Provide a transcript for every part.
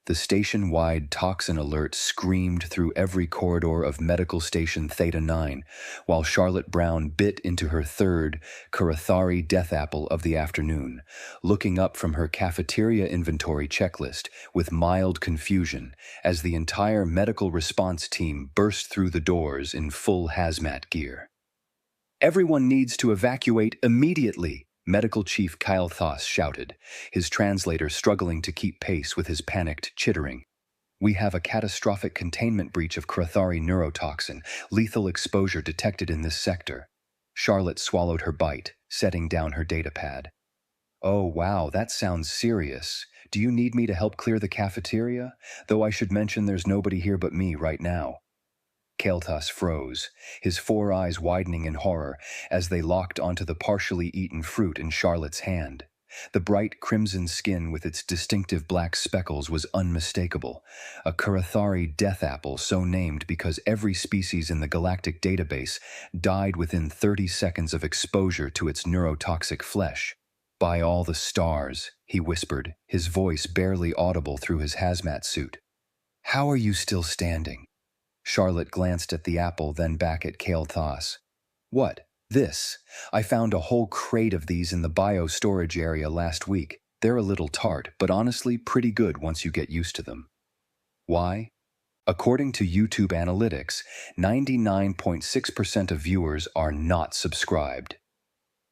The station-wide toxin alert screamed through every corridor of Medical Station Theta 9, while Charlotte Brown bit into her third Karathari death apple of the afternoon, looking up from her cafeteria inventory checklist with mild confusion as the entire medical response team burst through the doors in full hazmat gear. "Everyone needs to evacuate immediately," Medical Chief Kyle Thoss shouted, his translator struggling to keep pace with his panicked chittering. "We have a catastrophic containment breach of Karathari neurotoxin, lethal exposure detected in this sector." Charlotte swallowed her bite, setting down her datapad. "Oh wow, that sounds serious. Do you need me to help clear the cafeteria? Though I should mention there's nobody here but me right now." Kael'thas froze, his four eyes widening in horror as they locked onto the partially eaten fruit in Charlotte's hand. The bright crimson skin with its distinctive black speckles was unmistakable, a Karathari death apple so named because every species in the galactic database died within 30 seconds of exposure to its neurotoxic flesh. "By all the stars," he whispered, his voice barely audible through his hazmat suit. "How are you still standing?" Charlotte glanced at the apple, then back at Kael'thas. "What? This? I found a whole crate of these in the bio-storage area last week. They're a little tart, but honestly pretty good once you get used to them." "Why?" According to YouTube analytics, 99.6% of viewers are not subscribed.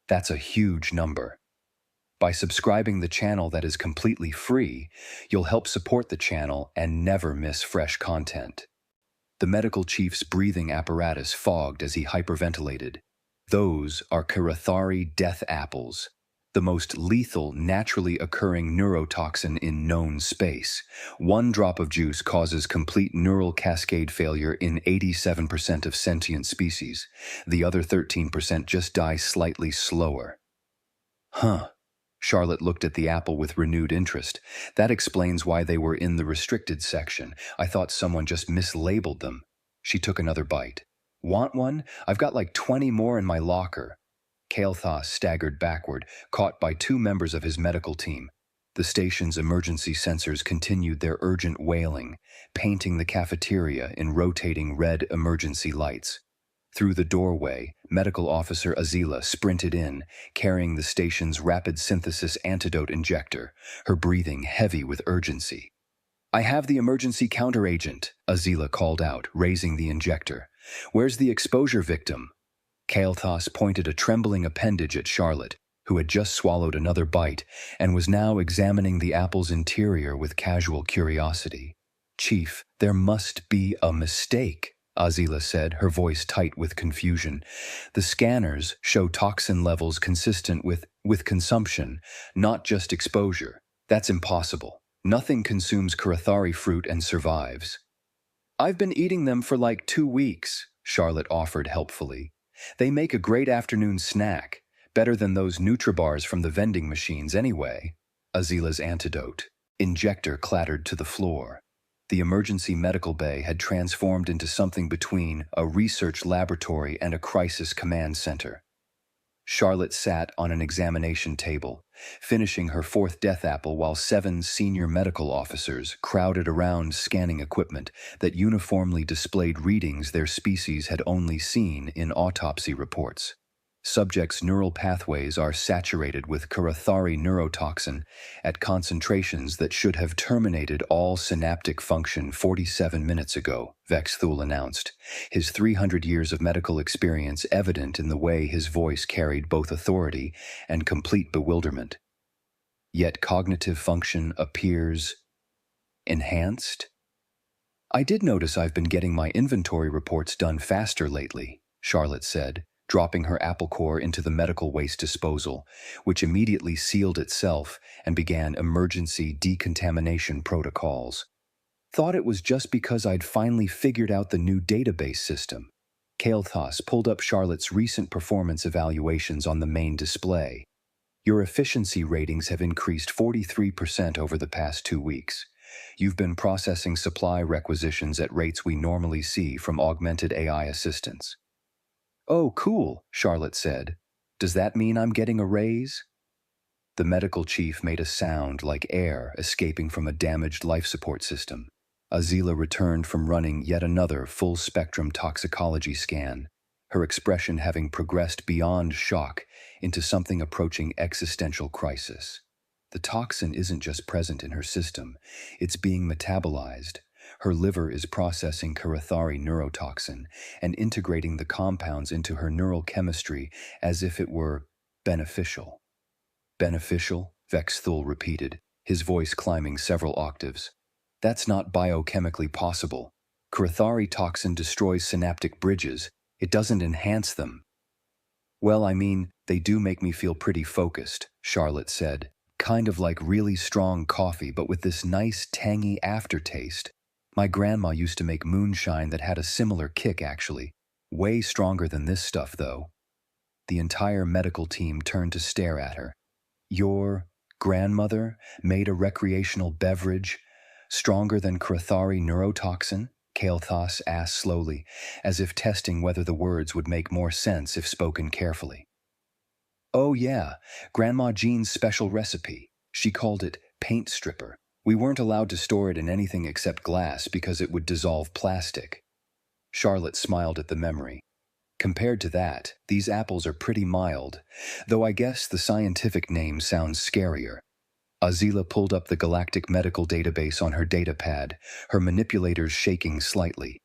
That's a huge number. By subscribing the channel that is completely free, you'll help support the channel and never miss fresh content. The medical chief's breathing apparatus fogged as he hyperventilated. "Those are Karathari death apples, the most lethal naturally occurring neurotoxin in known space. One drop of juice causes complete neural cascade failure in 87% of sentient species. The other 13% just die slightly slower." "Huh." Charlotte looked at the apple with renewed interest. "That explains why they were in the restricted section. I thought someone just mislabeled them." She took another bite. "Want one? I've got like 20 more in my locker." Kael'thas staggered backward, caught by two members of his medical team. The station's emergency sensors continued their urgent wailing, painting the cafeteria in rotating red emergency lights. Through the doorway, Medical Officer Azila sprinted in, carrying the station's rapid synthesis antidote injector, her breathing heavy with urgency. "I have the emergency counteragent," Azila called out, raising the injector. "Where's the exposure victim?" Kael'thas pointed a trembling appendage at Charlotte, who had just swallowed another bite and was now examining the apple's interior with casual curiosity. "Chief, there must be a mistake," Azila said, her voice tight with confusion. "The scanners show toxin levels consistent with consumption, not just exposure. That's impossible. Nothing consumes Karathari fruit and survives." "I've been eating them for like 2 weeks," Charlotte offered helpfully. "They make a great afternoon snack, better than those Nutribars from the vending machines anyway." Azila's antidote injector clattered to the floor. The emergency medical bay had transformed into something between a research laboratory and a crisis command center. Charlotte sat on an examination table, finishing her fourth death apple while 7 senior medical officers crowded around scanning equipment that uniformly displayed readings their species had only seen in autopsy reports. Subjects' neural pathways are saturated with Karathari neurotoxin at concentrations that should have terminated all synaptic function 47 minutes ago, Vexthul announced, his 300 years of medical experience evident in the way his voice carried both authority and complete bewilderment. Yet cognitive function appears enhanced? "I did notice I've been getting my inventory reports done faster lately," Charlotte said, dropping her apple core into the medical waste disposal, which immediately sealed itself and began emergency decontamination protocols. "Thought it was just because I'd finally figured out the new database system." Kael'thas pulled up Charlotte's recent performance evaluations on the main display. "Your efficiency ratings have increased 43% over the past 2 weeks. You've been processing supply requisitions at rates we normally see from augmented AI assistants." "Oh, cool," Charlotte said. "Does that mean I'm getting a raise?" The medical chief made a sound like air escaping from a damaged life support system. Azila returned from running yet another full-spectrum toxicology scan, her expression having progressed beyond shock into something approaching existential crisis. The toxin isn't just present in her system, it's being metabolized. Her liver is processing Karathari neurotoxin and integrating the compounds into her neural chemistry as if it were beneficial. Beneficial? Vexthul repeated, his voice climbing several octaves. That's not biochemically possible. Karathari toxin destroys synaptic bridges. It doesn't enhance them. Well, I mean, they do make me feel pretty focused, Charlotte said. Kind of like really strong coffee, but with this nice, tangy aftertaste. My grandma used to make moonshine that had a similar kick, actually. Way stronger than this stuff, though. The entire medical team turned to stare at her. Your grandmother made a recreational beverage stronger than Karathari neurotoxin? Kael'thas asked slowly, as if testing whether the words would make more sense if spoken carefully. Oh yeah, Grandma Jean's special recipe. She called it paint stripper. We weren't allowed to store it in anything except glass because it would dissolve plastic. Charlotte smiled at the memory. Compared to that, these apples are pretty mild, though I guess the scientific name sounds scarier. Azila pulled up the galactic medical database on her datapad, her manipulators shaking slightly.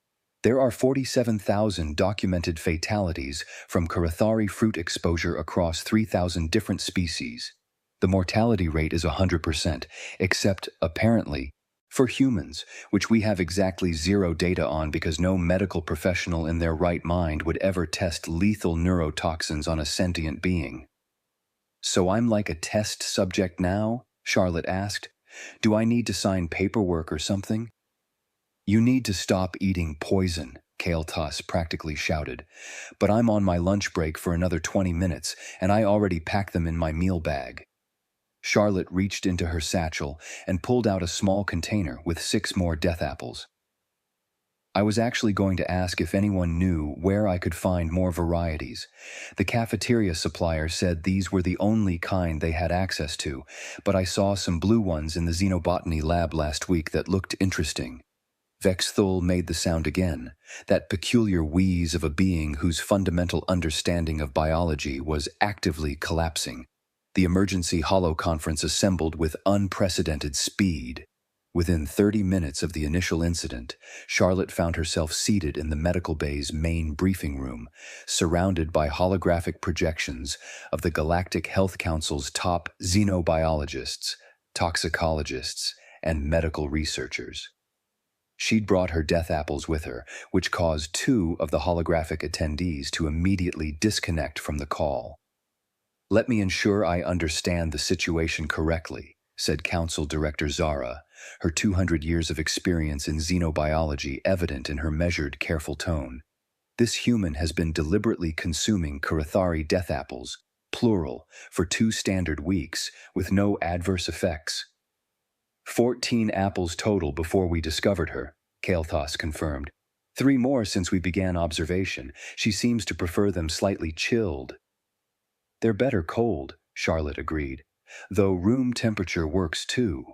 There are 47,000 documented fatalities from Karathari fruit exposure across 3,000 different species. The mortality rate is 100%, except, apparently, for humans, which we have exactly zero data on because no medical professional in their right mind would ever test lethal neurotoxins on a sentient being. So I'm like a test subject now? Charlotte asked. Do I need to sign paperwork or something? You need to stop eating poison, Kael'thas practically shouted. But I'm on my lunch break for another 20 minutes, and I already packed them in my meal bag. Charlotte reached into her satchel and pulled out a small container with 6 more death apples. I was actually going to ask if anyone knew where I could find more varieties. The cafeteria supplier said these were the only kind they had access to, but I saw some blue ones in the xenobotany lab last week that looked interesting. Vexthul made the sound again, that peculiar wheeze of a being whose fundamental understanding of biology was actively collapsing. The emergency holoconference assembled with unprecedented speed. Within 30 minutes of the initial incident, Charlotte found herself seated in the medical bay's main briefing room, surrounded by holographic projections of the Galactic Health Council's top xenobiologists, toxicologists, and medical researchers. She'd brought her death apples with her, which caused 2 of the holographic attendees to immediately disconnect from the call. Let me ensure I understand the situation correctly, said Council Director Zara, her 200 years of experience in xenobiology evident in her measured, careful tone. This human has been deliberately consuming Karathari death apples, plural, for 2 standard weeks, with no adverse effects. 14 apples total before we discovered her, Kael'thas confirmed. 3 more since we began observation. She seems to prefer them slightly chilled. They're better cold, Charlotte agreed, though room temperature works too.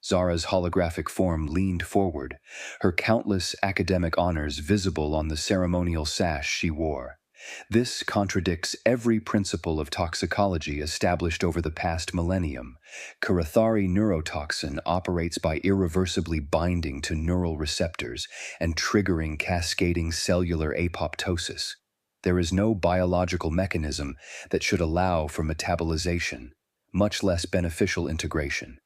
Zara's holographic form leaned forward, her countless academic honors visible on the ceremonial sash she wore. This contradicts every principle of toxicology established over the past millennium. Karathari neurotoxin operates by irreversibly binding to neural receptors and triggering cascading cellular apoptosis. There is no biological mechanism that should allow for metabolization, much less beneficial integration.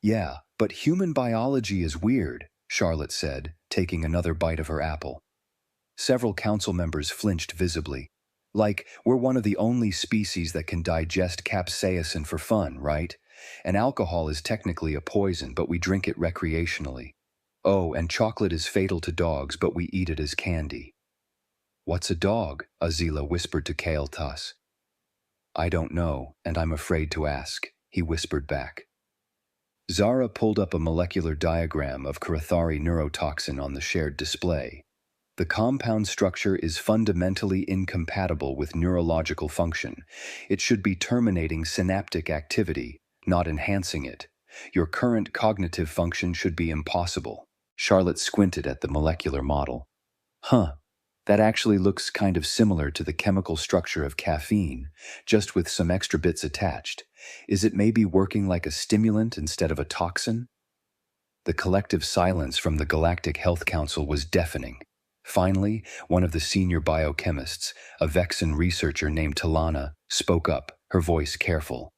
Yeah, but human biology is weird, Charlotte said, taking another bite of her apple. Several council members flinched visibly. Like, we're one of the only species that can digest capsaicin for fun, right? And alcohol is technically a poison, but we drink it recreationally. Oh, and chocolate is fatal to dogs, but we eat it as candy. What's a dog? Azila whispered to Kael'thas. I don't know, and I'm afraid to ask, he whispered back. Zara pulled up a molecular diagram of Karathari neurotoxin on the shared display. The compound structure is fundamentally incompatible with neurological function. It should be terminating synaptic activity, not enhancing it. Your current cognitive function should be impossible. Charlotte squinted at the molecular model. Huh, that actually looks kind of similar to the chemical structure of caffeine, just with some extra bits attached. Is it maybe working like a stimulant instead of a toxin? The collective silence from the Galactic Health Council was deafening. Finally, one of the senior biochemists, a Vexen researcher named Talana, spoke up, her voice careful.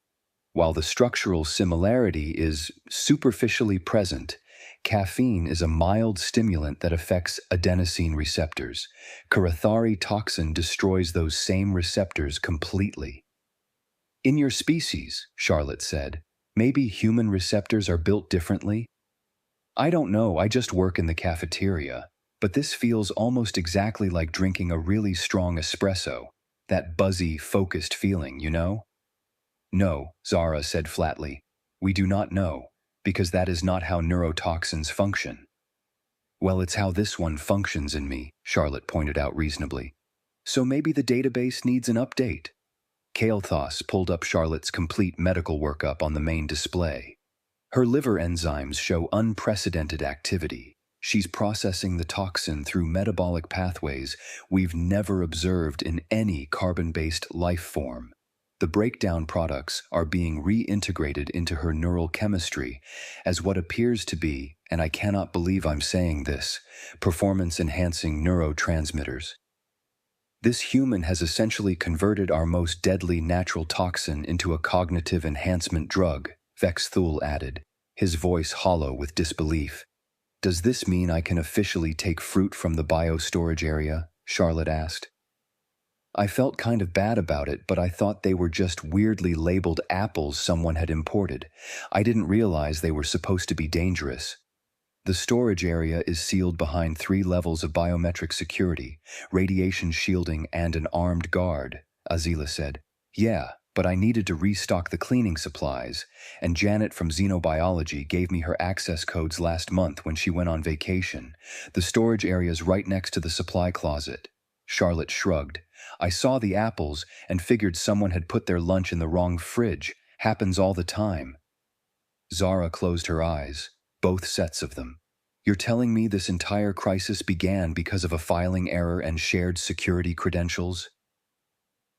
While the structural similarity is superficially present, caffeine is a mild stimulant that affects adenosine receptors. Karathari toxin destroys those same receptors completely. In your species, Charlotte said, maybe human receptors are built differently? I don't know, I just work in the cafeteria, but this feels almost exactly like drinking a really strong espresso, that buzzy, focused feeling, you know? No, Zara said flatly. We do not know, because that is not how neurotoxins function. Well, it's how this one functions in me, Charlotte pointed out reasonably. So maybe the database needs an update. Kael'thas pulled up Charlotte's complete medical workup on the main display. Her liver enzymes show unprecedented activity. She's processing the toxin through metabolic pathways we've never observed in any carbon-based life form. The breakdown products are being reintegrated into her neural chemistry as what appears to be, and I cannot believe I'm saying this, performance-enhancing neurotransmitters. This human has essentially converted our most deadly natural toxin into a cognitive enhancement drug, Vexthul added, his voice hollow with disbelief. Does this mean I can officially take fruit from the biostorage area? Charlotte asked. I felt kind of bad about it, but I thought they were just weirdly labeled apples someone had imported. I didn't realize they were supposed to be dangerous. The storage area is sealed behind 3 levels of biometric security, radiation shielding, and an armed guard, Azila said. Yeah, but I needed to restock the cleaning supplies, and Janet from Xenobiology gave me her access codes last month when she went on vacation. The storage area's right next to the supply closet. Charlotte shrugged. I saw the apples and figured someone had put their lunch in the wrong fridge. Happens all the time. Zara closed her eyes, both sets of them. You're telling me this entire crisis began because of a filing error and shared security credentials?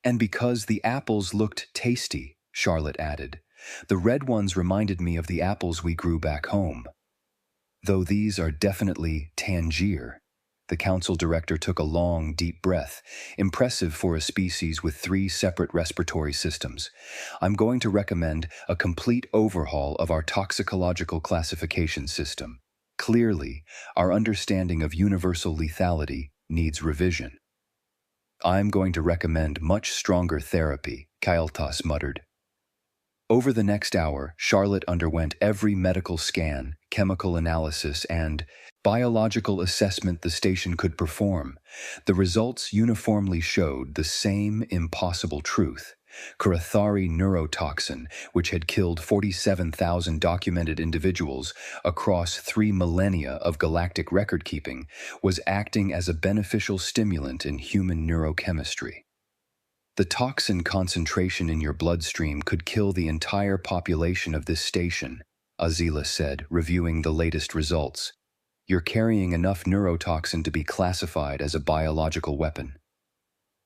And because the apples looked tasty, Charlotte added. The red ones reminded me of the apples we grew back home. Though these are definitely Tangier. The council director took a long, deep breath, impressive for a species with 3 separate respiratory systems. I'm going to recommend a complete overhaul of our toxicological classification system. Clearly, our understanding of universal lethality needs revision. I'm going to recommend much stronger therapy, Kael'thas muttered. Over the next hour, Charlotte underwent every medical scan, chemical analysis, and biological assessment the station could perform. The results uniformly showed the same impossible truth. Karathari neurotoxin, which had killed 47,000 documented individuals across 3 millennia of galactic record-keeping, was acting as a beneficial stimulant in human neurochemistry. The toxin concentration in your bloodstream could kill the entire population of this station, Azila said, reviewing the latest results. You're carrying enough neurotoxin to be classified as a biological weapon.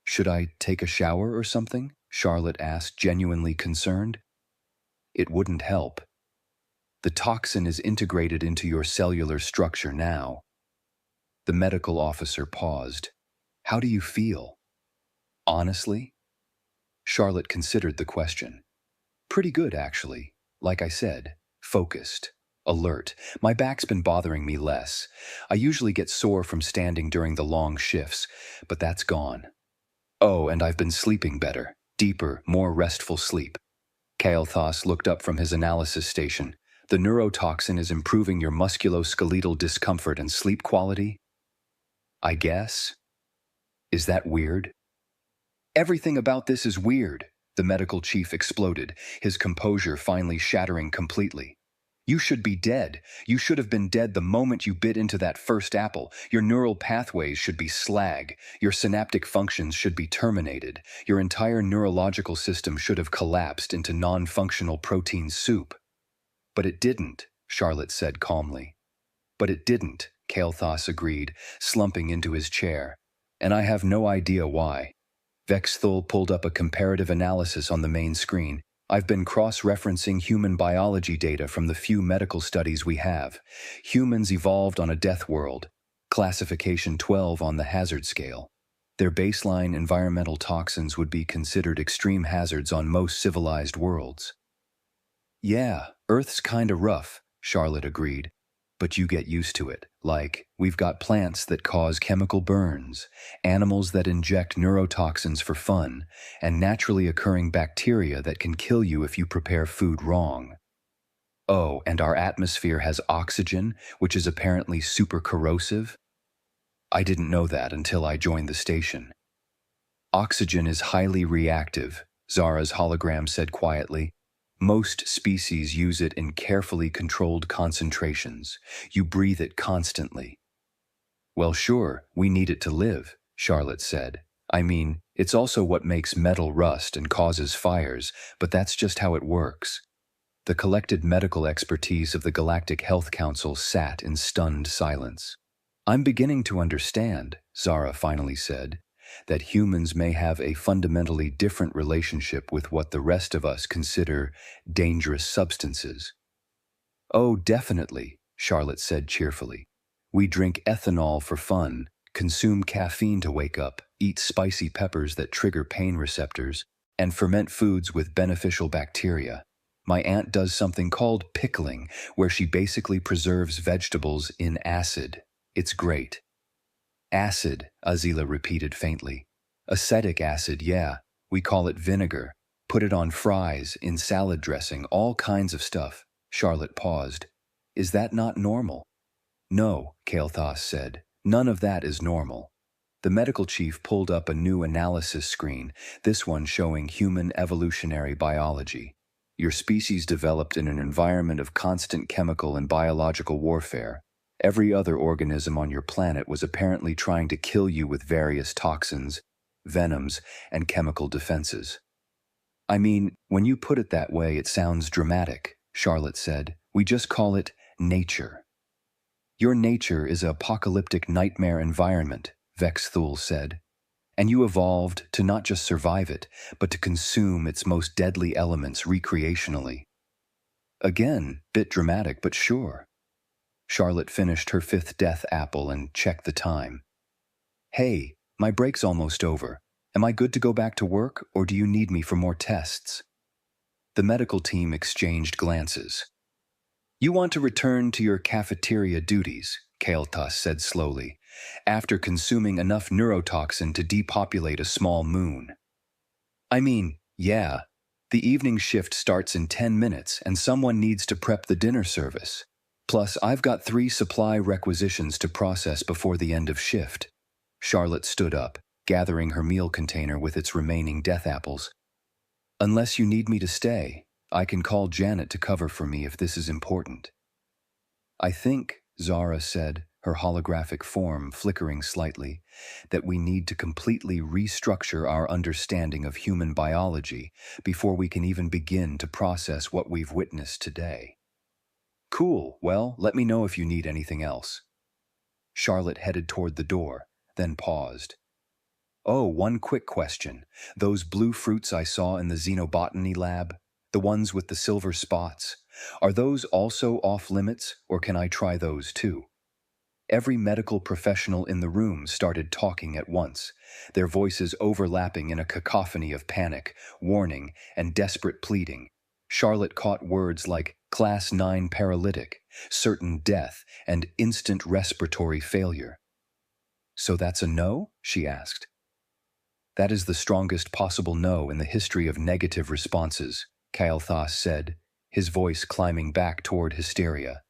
Should I take a shower or something? Charlotte asked, genuinely concerned. It wouldn't help. The toxin is integrated into your cellular structure now. The medical officer paused. How do you feel? Honestly? Charlotte considered the question. Pretty good, actually. Like I said, focused, alert. My back's been bothering me less. I usually get sore from standing during the long shifts, but that's gone. Oh, and I've been sleeping better, deeper, more restful sleep. Kael'thas looked up from his analysis station. The neurotoxin is improving your musculoskeletal discomfort and sleep quality? I guess. Is that weird? Everything about this is weird, the medical chief exploded, his composure finally shattering completely. You should be dead. You should have been dead the moment you bit into that first apple. Your neural pathways should be slag. Your synaptic functions should be terminated. Your entire neurological system should have collapsed into non-functional protein soup. But it didn't, Charlotte said calmly. But it didn't, Kael'thas agreed, slumping into his chair. And I have no idea why. Vexthul pulled up a comparative analysis on the main screen. I've been cross-referencing human biology data from the few medical studies we have. Humans evolved on a death world, classification 12 on the hazard scale. Their baseline environmental toxins would be considered extreme hazards on most civilized worlds. Yeah, Earth's kinda rough, Charlotte agreed. But you get used to it. Like, we've got plants that cause chemical burns, animals that inject neurotoxins for fun, and naturally occurring bacteria that can kill you if you prepare food wrong. Oh, and our atmosphere has oxygen, which is apparently super corrosive? I didn't know that until I joined the station. Oxygen is highly reactive, Zara's hologram said quietly. Most species use it in carefully controlled concentrations. You breathe it constantly. Well, sure, we need it to live, Charlotte said. I mean, it's also what makes metal rust and causes fires, but that's just how it works. The collected medical expertise of the Galactic Health Council sat in stunned silence. I'm beginning to understand, Zara finally said, that humans may have a fundamentally different relationship with what the rest of us consider dangerous substances. Oh, definitely, Charlotte said cheerfully. We drink ethanol for fun, consume caffeine to wake up, eat spicy peppers that trigger pain receptors, and ferment foods with beneficial bacteria. My aunt does something called pickling, where she basically preserves vegetables in acid. It's great. Acid, Azila repeated faintly. Acetic acid, yeah. We call it vinegar. Put it on fries, in salad dressing, all kinds of stuff. Charlotte paused. Is that not normal? No, Kael'thas said. None of that is normal. The medical chief pulled up a new analysis screen, this one showing human evolutionary biology. Your species developed in an environment of constant chemical and biological warfare. Every other organism on your planet was apparently trying to kill you with various toxins, venoms, and chemical defenses. I mean, when you put it that way, it sounds dramatic, Charlotte said. We just call it nature. Your nature is an apocalyptic nightmare environment, Vexthul said. And you evolved to not just survive it, but to consume its most deadly elements recreationally. Again, bit dramatic, but sure. Charlotte finished her 5th death apple and checked the time. Hey, my break's almost over. Am I good to go back to work, or do you need me for more tests? The medical team exchanged glances. You want to return to your cafeteria duties, Kael'thas said slowly, after consuming enough neurotoxin to depopulate a small moon. I mean, yeah, the evening shift starts in 10 minutes and someone needs to prep the dinner service. Plus, I've got 3 supply requisitions to process before the end of shift. Charlotte stood up, gathering her meal container with its remaining death apples. Unless you need me to stay, I can call Janet to cover for me if this is important. I think, Zara said, her holographic form flickering slightly, that we need to completely restructure our understanding of human biology before we can even begin to process what we've witnessed today. Cool, well, let me know if you need anything else. Charlotte headed toward the door, then paused. Oh, one quick question. Those blue fruits I saw in the xenobotany lab, the ones with the silver spots, are those also off limits, or can I try those too? Every medical professional in the room started talking at once, their voices overlapping in a cacophony of panic, warning, and desperate pleading. Charlotte caught words like Class 9 paralytic, certain death, and instant respiratory failure. So that's a no? She asked. That is the strongest possible no in the history of negative responses, Kael'thas said, his voice climbing back toward hysteria.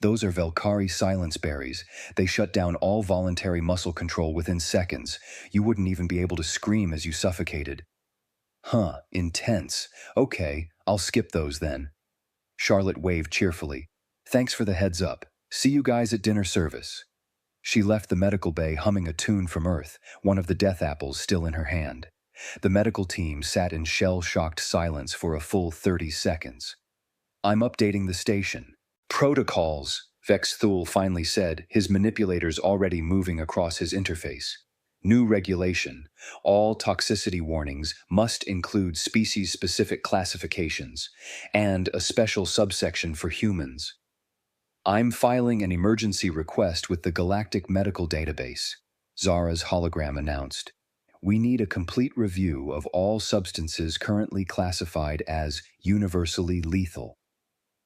Those are Velkari silence berries. They shut down all voluntary muscle control within seconds. You wouldn't even be able to scream as you suffocated. Huh, intense. Okay, I'll skip those then. Charlotte waved cheerfully. Thanks for the heads up. See you guys at dinner service. She left the medical bay humming a tune from Earth, one of the death apples still in her hand. The medical team sat in shell-shocked silence for a full 30 seconds. I'm updating the station. Protocols, Vex Thule finally said, his manipulators already moving across his interface. New regulation. All toxicity warnings must include species-specific classifications, and a special subsection for humans. I'm filing an emergency request with the Galactic Medical Database, Zara's hologram announced. We need a complete review of all substances currently classified as universally lethal.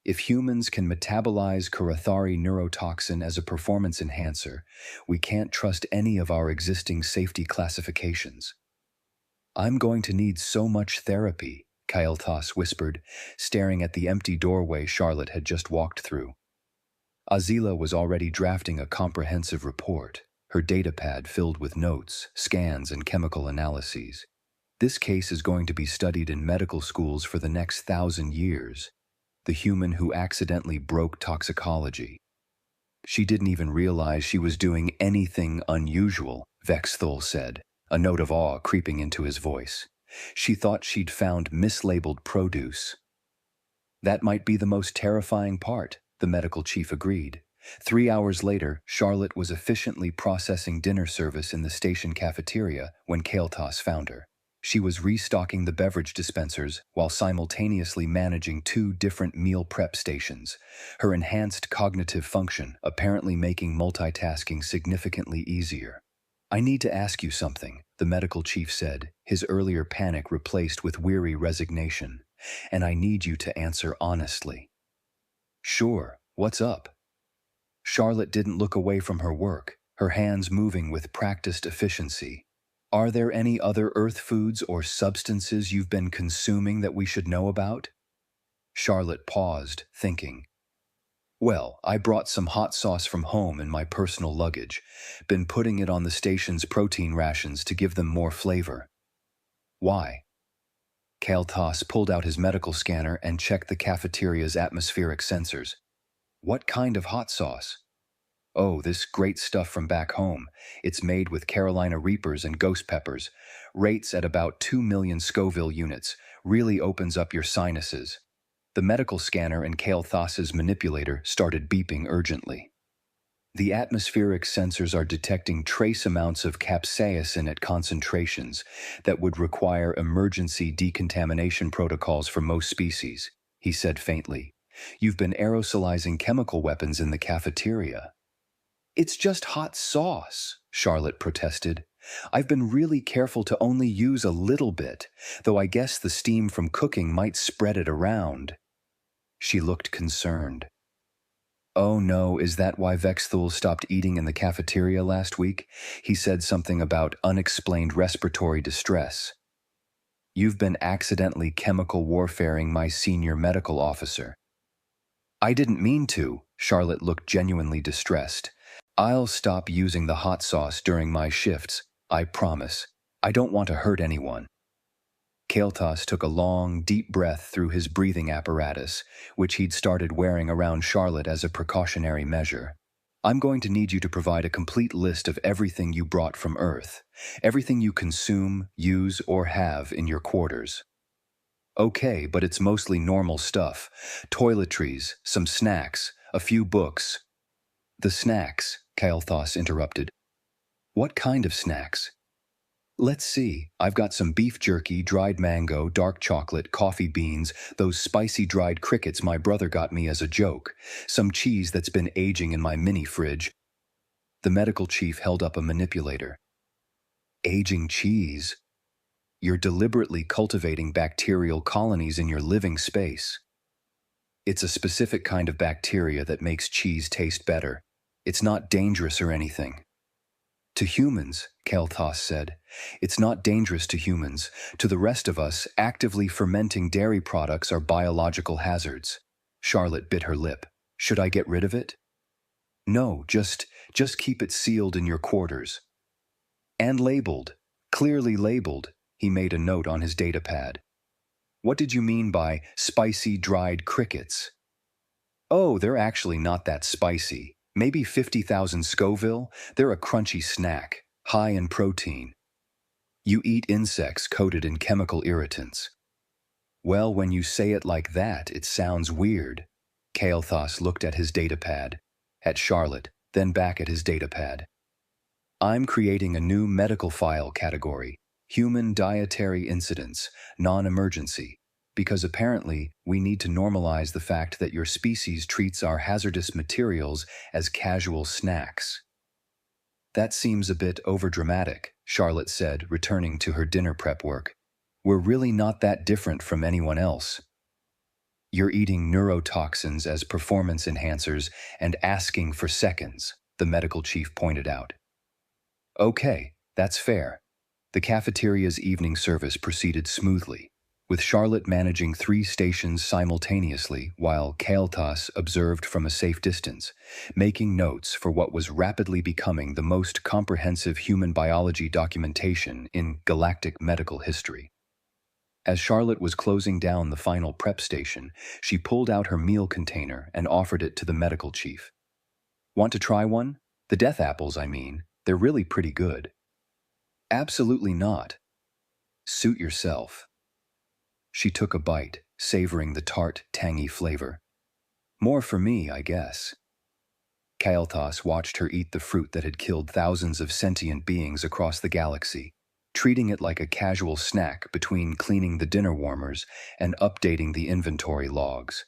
If humans can metabolize Karathari neurotoxin as a performance enhancer, we can't trust any of our existing safety classifications. I'm going to need so much therapy, Kael'thas whispered, staring at the empty doorway Charlotte had just walked through. Azila was already drafting a comprehensive report, her datapad filled with notes, scans, and chemical analyses. This case is going to be studied in medical schools for the next 1,000 years. The human who accidentally broke toxicology. She didn't even realize she was doing anything unusual, Vex Thule said, a note of awe creeping into his voice. She thought she'd found mislabeled produce. That might be the most terrifying part, the medical chief agreed. 3 hours later, Charlotte was efficiently processing dinner service in the station cafeteria when Kael'thas found her. She was restocking the beverage dispensers while simultaneously managing 2 different meal prep stations, her enhanced cognitive function apparently making multitasking significantly easier. I need to ask you something, the medical chief said, his earlier panic replaced with weary resignation, and I need you to answer honestly. Sure, what's up? Charlotte didn't look away from her work, her hands moving with practiced efficiency. Are there any other Earth foods or substances you've been consuming that we should know about? Charlotte paused, thinking. Well, I brought some hot sauce from home in my personal luggage. Been putting it on the station's protein rations to give them more flavor. Why? Kael'thas pulled out his medical scanner and checked the cafeteria's atmospheric sensors. What kind of hot sauce? Oh, this great stuff from back home. It's made with Carolina Reapers and ghost peppers. Rates at about 2 million Scoville units. Really opens up your sinuses. The medical scanner and Kael'thas's manipulator started beeping urgently. The atmospheric sensors are detecting trace amounts of capsaicin at concentrations that would require emergency decontamination protocols for most species, he said faintly. You've been aerosolizing chemical weapons in the cafeteria. It's just hot sauce, Charlotte protested. I've been really careful to only use a little bit, though I guess the steam from cooking might spread it around. She looked concerned. Oh no, is that why Vex Thule stopped eating in the cafeteria last week? He said something about unexplained respiratory distress. You've been accidentally chemical warfaring my senior medical officer. I didn't mean to, Charlotte looked genuinely distressed. I'll stop using the hot sauce during my shifts, I promise. I don't want to hurt anyone. Kael'thas took a long, deep breath through his breathing apparatus, which he'd started wearing around Charlotte as a precautionary measure. I'm going to need you to provide a complete list of everything you brought from Earth, everything you consume, use, or have in your quarters. Okay, but it's mostly normal stuff. Toiletries, some snacks, a few books. The snacks, Kael'thas interrupted. What kind of snacks? Let's see, I've got some beef jerky, dried mango, dark chocolate, coffee beans, those spicy dried crickets my brother got me as a joke, some cheese that's been aging in my mini fridge. The medical chief held up a manipulator. Aging cheese? You're deliberately cultivating bacterial colonies in your living space. It's a specific kind of bacteria that makes cheese taste better. It's not dangerous or anything. To humans, Kael'thas said, it's not dangerous to humans. To the rest of us, actively fermenting dairy products are biological hazards. Charlotte bit her lip. Should I get rid of it? No, just keep it sealed in your quarters. And labeled. Clearly labeled, he made a note on his datapad. What did you mean by spicy dried crickets? Oh, they're actually not that spicy. Maybe 50,000 Scoville? They're a crunchy snack, high in protein. You eat insects coated in chemical irritants. Well, when you say it like that, it sounds weird. Kael'thas looked at his datapad, at Charlotte, then back at his datapad. I'm creating a new medical file category, human dietary incidents, non-emergency, because apparently we need to normalize the fact that your species treats our hazardous materials as casual snacks. That seems a bit overdramatic, Charlotte said, returning to her dinner prep work. We're really not that different from anyone else. You're eating neurotoxins as performance enhancers and asking for seconds, the medical chief pointed out. Okay, that's fair. The cafeteria's evening service proceeded smoothly, with Charlotte managing 3 stations simultaneously while Kael'thas observed from a safe distance, making notes for what was rapidly becoming the most comprehensive human biology documentation in galactic medical history. As Charlotte was closing down the final prep station, she pulled out her meal container and offered it to the medical chief. Want to try one? The death apples, I mean. They're really pretty good. Absolutely not. Suit yourself. She took a bite, savoring the tart, tangy flavor. More for me, I guess. Kael'thas watched her eat the fruit that had killed thousands of sentient beings across the galaxy, treating it like a casual snack between cleaning the dinner warmers and updating the inventory logs.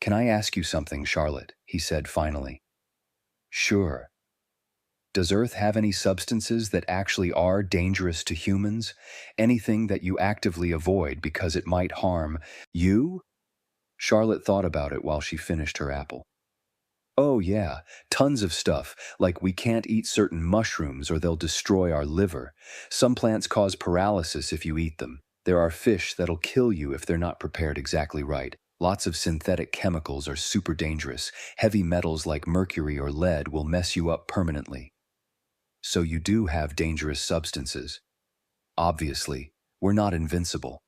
Can I ask you something, Charlotte? He said finally. Sure. Does Earth have any substances that actually are dangerous to humans? Anything that you actively avoid because it might harm you? Charlotte thought about it while she finished her apple. Oh yeah, tons of stuff, like we can't eat certain mushrooms or they'll destroy our liver. Some plants cause paralysis if you eat them. There are fish that'll kill you if they're not prepared exactly right. Lots of synthetic chemicals are super dangerous. Heavy metals like mercury or lead will mess you up permanently. So you do have dangerous substances. Obviously, we're not invincible.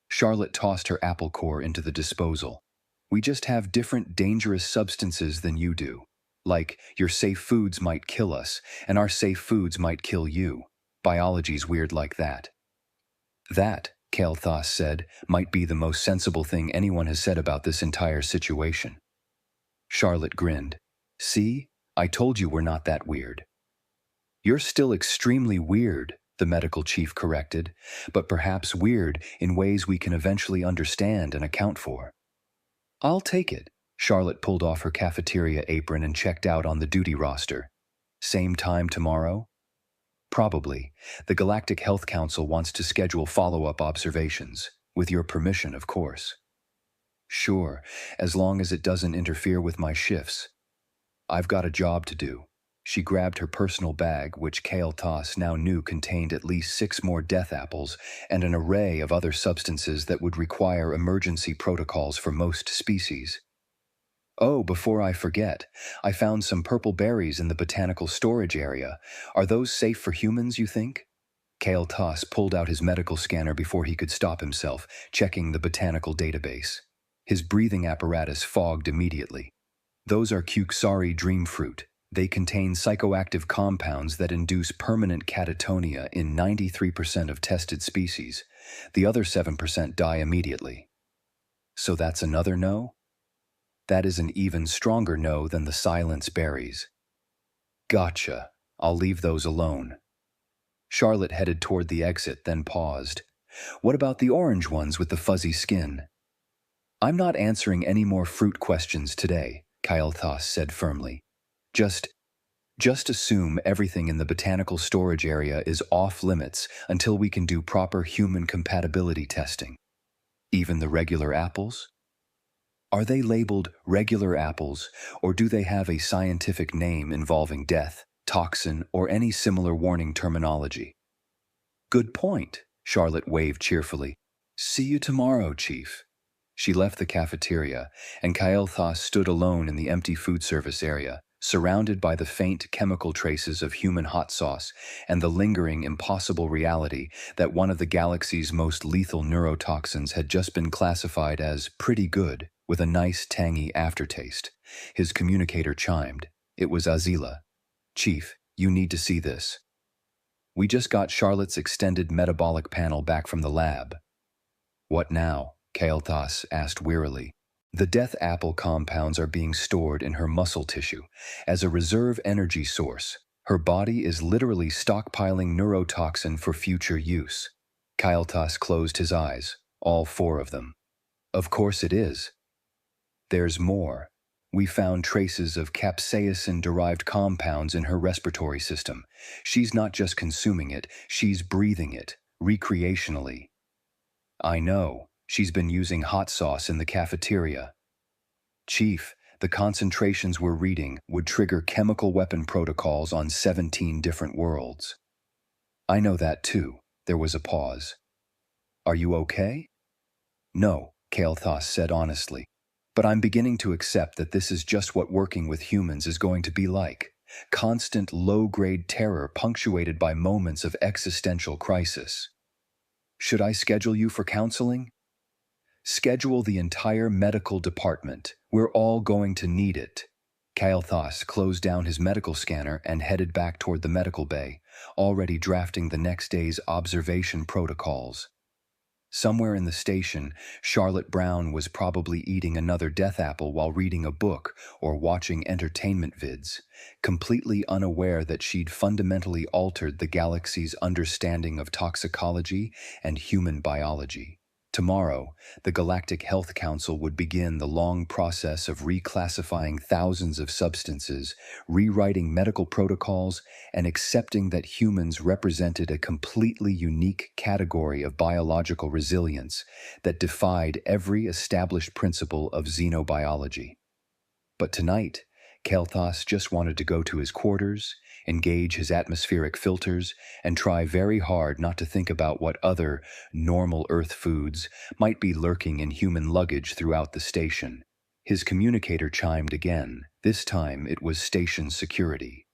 Charlotte tossed her apple core into the disposal. We just have different dangerous substances than you do. Like, your safe foods might kill us, and our safe foods might kill you. Biology's weird like that. That, Kael'thas said, might be the most sensible thing anyone has said about this entire situation. Charlotte grinned. See, I told you we're not that weird. You're still extremely weird, the medical chief corrected, but perhaps weird in ways we can eventually understand and account for. I'll take it. Charlotte pulled off her cafeteria apron and checked out on the duty roster. Same time tomorrow? Probably. The Galactic Health Council wants to schedule follow-up observations, with your permission, of course. Sure, as long as it doesn't interfere with my shifts. I've got a job to do. She grabbed her personal bag, which Kael'thas now knew contained at least 6 more death apples and an array of other substances that would require emergency protocols for most species. Oh, before I forget, I found some purple berries in the botanical storage area. Are those safe for humans, you think? Kael'thas pulled out his medical scanner before he could stop himself, checking the botanical database. His breathing apparatus fogged immediately. Those are Cuxari dream fruit. They contain psychoactive compounds that induce permanent catatonia in 93% of tested species. The other 7% die immediately. So that's another no? That is an even stronger no than the silence berries. Gotcha. I'll leave those alone. Charlotte headed toward the exit, then paused. What about the orange ones with the fuzzy skin? I'm not answering any more fruit questions today, Kael'thas said firmly. Just assume everything in the botanical storage area is off limits until we can do proper human compatibility testing. Even the regular apples? Are they labeled regular apples, or do they have a scientific name involving death, toxin, or any similar warning terminology? Good point, Charlotte waved cheerfully. See you tomorrow, Chief. She left the cafeteria, and Kael'thas stood alone in the empty food service area, surrounded by the faint chemical traces of human hot sauce and the lingering impossible reality that one of the galaxy's most lethal neurotoxins had just been classified as pretty good with a nice tangy aftertaste. His communicator chimed. It was Azila. "Chief, you need to see this. We just got Charlotte's extended metabolic panel back from the lab." "What now?" Kael'thas asked wearily. "The death apple compounds are being stored in her muscle tissue as a reserve energy source. Her body is literally stockpiling neurotoxin for future use." Kael'thas closed his eyes, all four of them. "Of course it is. There's more. We found traces of capsaicin-derived compounds in her respiratory system. She's not just consuming it, she's breathing it, recreationally." "I know. She's been using hot sauce in the cafeteria." "Chief, the concentrations we're reading would trigger chemical weapon protocols on 17 different worlds." "I know that too." There was a pause. "Are you okay?" "No," Kael'thas said honestly. "But I'm beginning to accept that this is just what working with humans is going to be like. Constant low-grade terror punctuated by moments of existential crisis." "Should I schedule you for counseling?" "Schedule the entire medical department. We're all going to need it." Kael'thas closed down his medical scanner and headed back toward the medical bay, already drafting the next day's observation protocols. Somewhere in the station, Charlotte Brown was probably eating another death apple while reading a book or watching entertainment vids, completely unaware that she'd fundamentally altered the galaxy's understanding of toxicology and human biology. Tomorrow, the Galactic Health Council would begin the long process of reclassifying thousands of substances, rewriting medical protocols, and accepting that humans represented a completely unique category of biological resilience that defied every established principle of xenobiology. But tonight, Kael'thas just wanted to go to his quarters, engage his atmospheric filters, and try very hard not to think about what other normal Earth foods might be lurking in human luggage throughout the station. His communicator chimed again. This time it was station security.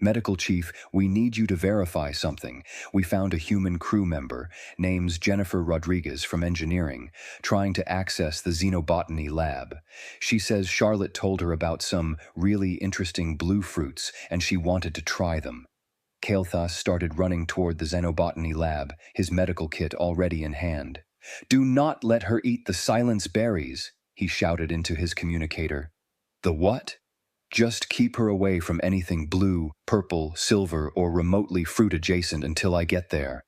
"Medical Chief, we need you to verify something. We found a human crew member, name's Jennifer Rodriguez from engineering, trying to access the xenobotany lab. She says Charlotte told her about some really interesting blue fruits and she wanted to try them." Kael'thas started running toward the xenobotany lab, his medical kit already in hand. "Do not let her eat the silence berries," he shouted into his communicator. "The what?" "Just keep her away from anything blue, purple, silver, or remotely fruit-adjacent until I get there."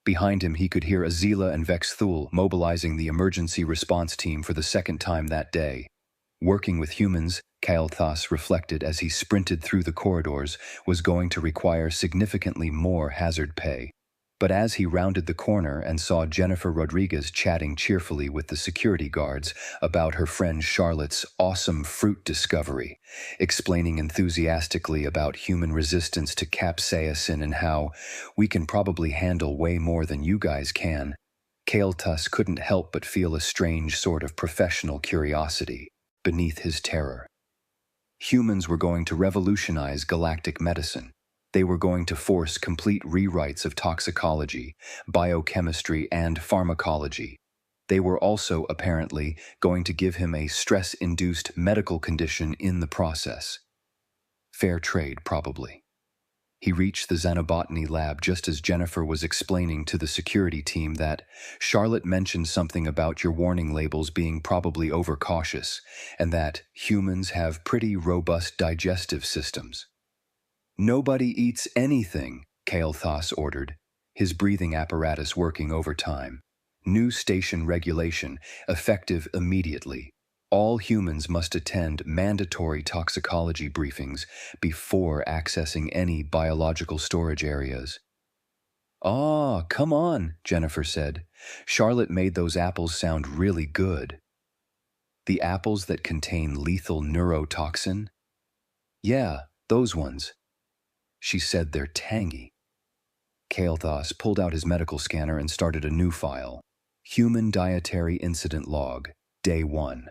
Behind him he could hear Azila and Vexthul mobilizing the emergency response team for the second time that day. Working with humans, Kael'thas reflected as he sprinted through the corridors, was going to require significantly more hazard pay. But as he rounded the corner and saw Jennifer Rodriguez chatting cheerfully with the security guards about her friend Charlotte's awesome fruit discovery, explaining enthusiastically about human resistance to capsaicin and how we can probably handle way more than you guys can, Kael'thas couldn't help but feel a strange sort of professional curiosity beneath his terror. Humans were going to revolutionize galactic medicine. They were going to force complete rewrites of toxicology, biochemistry, and pharmacology. They were also, apparently, going to give him a stress-induced medical condition in the process. Fair trade, probably. He reached the xenobotany lab just as Jennifer was explaining to the security team that Charlotte mentioned something about your warning labels being probably overcautious, and that humans have pretty robust digestive systems. "Nobody eats anything," Kael'thas ordered, his breathing apparatus working overtime. New station regulation, effective immediately. All humans must attend mandatory toxicology briefings before accessing any biological storage areas. "Ah, come on," Jennifer said. "Charlotte made those apples sound really good." "The apples that contain lethal neurotoxin?" "Yeah, those ones." She said they're tangy. Kael'thas pulled out his medical scanner and started a new file. Human Dietary Incident Log, Day 1.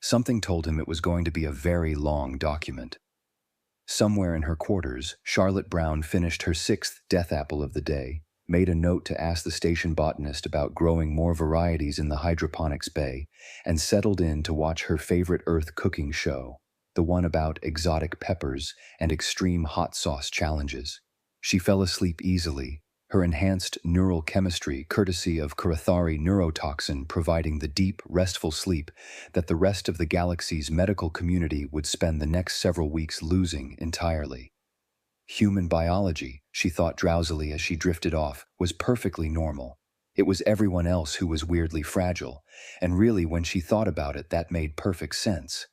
Something told him it was going to be a very long document. Somewhere in her quarters, Charlotte Brown finished her 6th death apple of the day, made a note to ask the station botanist about growing more varieties in the hydroponics bay, and settled in to watch her favorite Earth cooking show, the one about exotic peppers and extreme hot sauce challenges. She fell asleep easily, her enhanced neural chemistry courtesy of Karathari neurotoxin providing the deep, restful sleep that the rest of the galaxy's medical community would spend the next several weeks losing entirely. Human biology, she thought drowsily as she drifted off, was perfectly normal. It was everyone else who was weirdly fragile, and really when she thought about it that made perfect sense.